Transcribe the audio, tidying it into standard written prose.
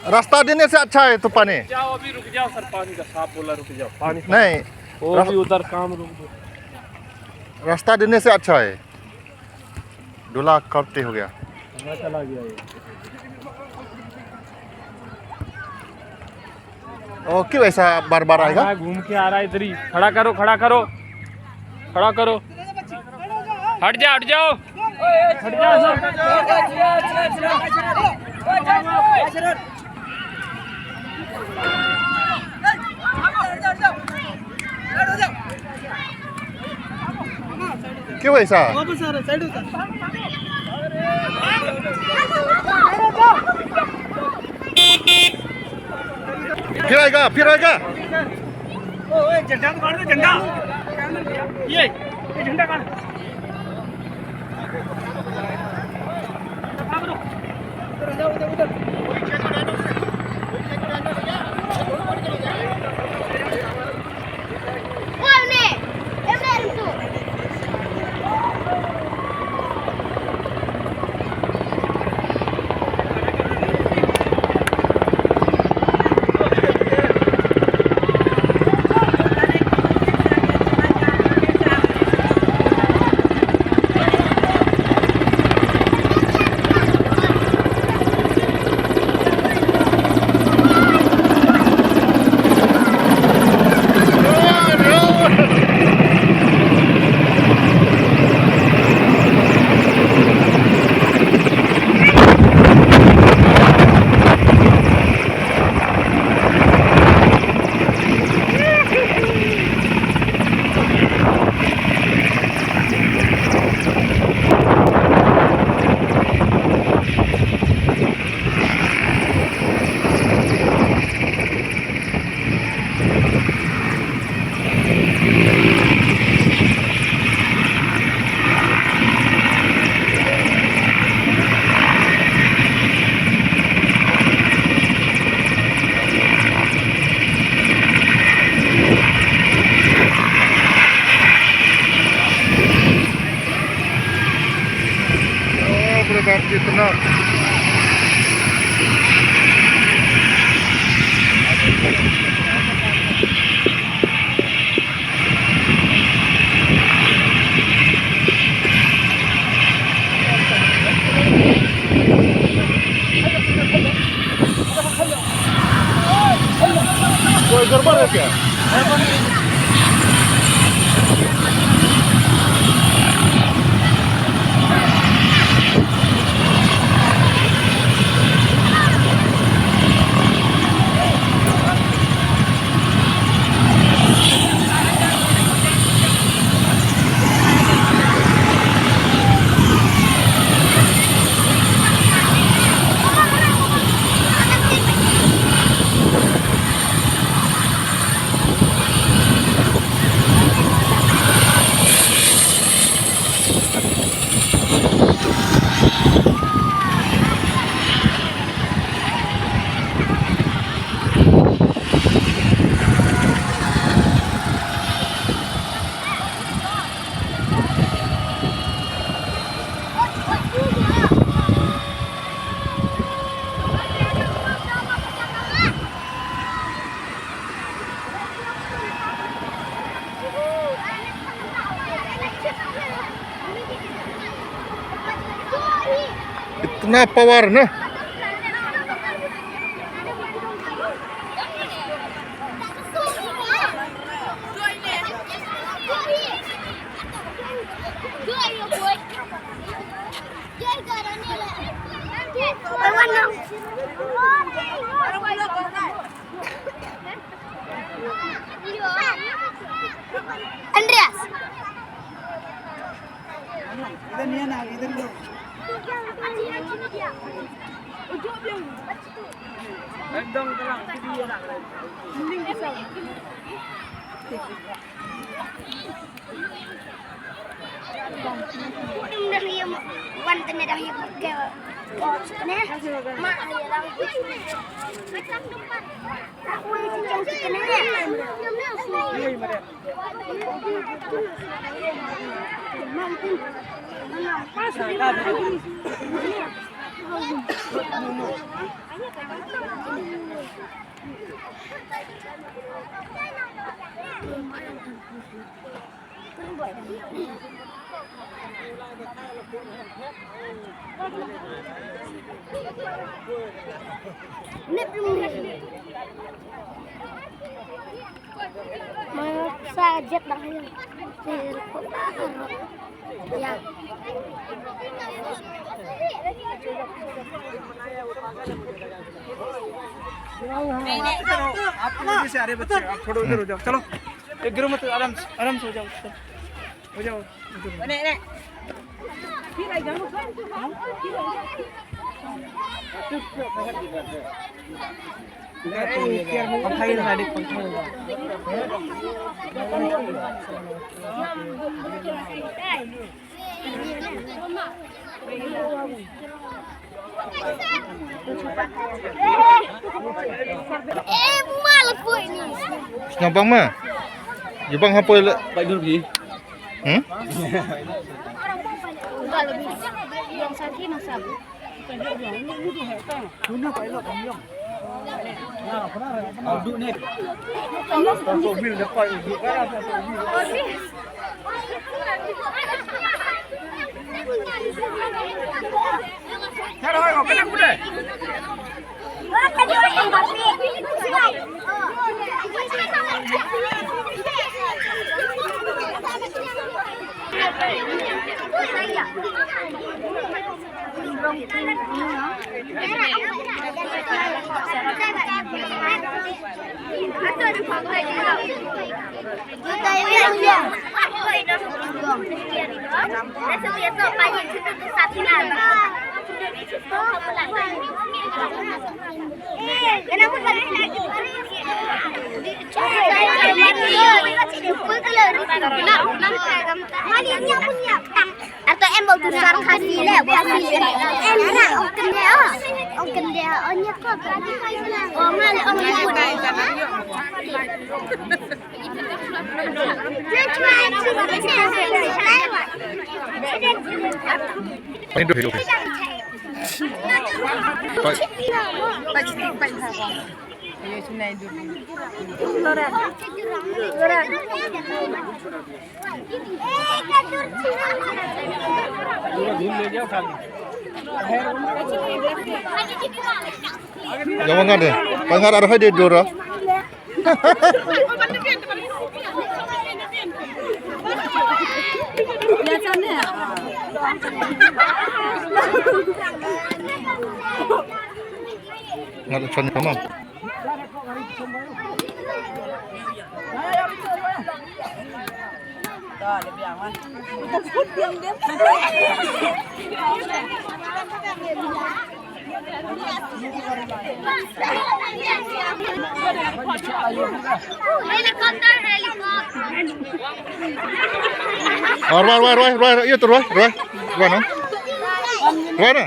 रास्ता देने से अच्छा है तो पानी। जाओ अभी रुक जाओ सर, पानी का साफ बोला रुक जाओ पानी नहीं, वो भी उधर काम रुक जाओ। रास्ता देने से अच्छा है। डोला करते हो गया। चला गया ये। ओ क्यों ऐसा बार बार आएगा? घूम के आ रहा है इधर ही। खड़ा करो खड़ा करो खड़ा करो। हट जाओ हट जाओ हट जाओ क्यों ऐसा? फिर आएगा फिर आएगा। झंडा तो काट दो झंडा। ये झंडा काट। कितना कोई गड़बड़ है क्या? इतना पावर ना। Good, Andreas. एकदम tenang. Udah dia wanten dah dia pakai. Nah, mak dia lang. Aku yang cincang kenanya. Sajet dah ya. आप लोग से आ रहे बच्चे, आप थोड़ा उधर हो जाओ, चलो एक गिरो मत, आराम से हो जाओ, हो जाओ Malas pun ini. Nyampang mah. Jepang apa le? Baik dulu Bi. Enggak lebih. Yang sakit nasab. Duduk ni. mobil depan ibu kan Hello, kenapa kuda? Atau em mau tukar kasih leh, em nak ông cần đè ông nhắc có mà lại ông nhắc này Ini dulu hidup. Jangan kan deh. Pangar arah dia dulu. Nggak ada channel kamu. Roy, iya tuh Roy, no? Roy na?